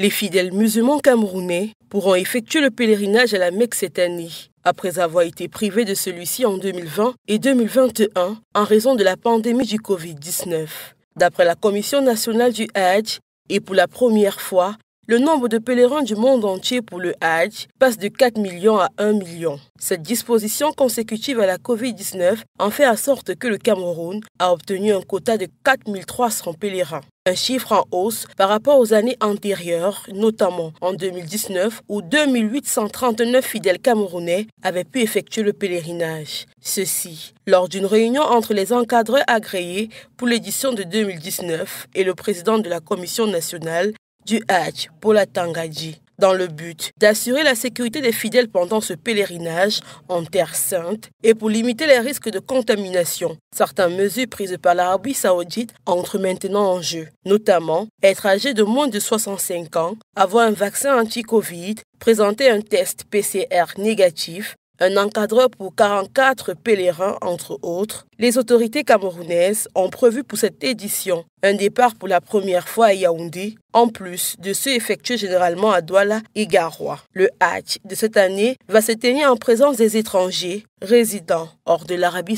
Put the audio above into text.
Les fidèles musulmans camerounais pourront effectuer le pèlerinage à la Mecque cette année, après avoir été privés de celui-ci en 2020 et 2021 en raison de la pandémie du Covid-19. D'après la Commission nationale du Hajj, et pour la première fois, le nombre de pèlerins du monde entier pour le Hajj passe de 4 millions à 1 million. Cette disposition consécutive à la Covid-19 en fait en sorte que le Cameroun a obtenu un quota de 4 300 pèlerins. Un chiffre en hausse par rapport aux années antérieures, notamment en 2019 où 2 839 fidèles camerounais avaient pu effectuer le pèlerinage. Ceci lors d'une réunion entre les encadreurs agréés pour l'édition de 2019 et le président de la Commission nationale du Hajj, Paula Tangadji, dans le but d'assurer la sécurité des fidèles pendant ce pèlerinage en Terre Sainte et pour limiter les risques de contamination. Certaines mesures prises par l'Arabie Saoudite entrent maintenant en jeu, notamment être âgé de moins de 65 ans, avoir un vaccin anti-Covid, présenter un test PCR négatif, un encadreur pour 44 pèlerins, entre autres. Les autorités camerounaises ont prévu pour cette édition un départ pour la première fois à Yaoundé, en plus de ceux effectués généralement à Douala et Garoua. Le Hajj de cette année va se tenir en présence des étrangers résidant hors de l'Arabie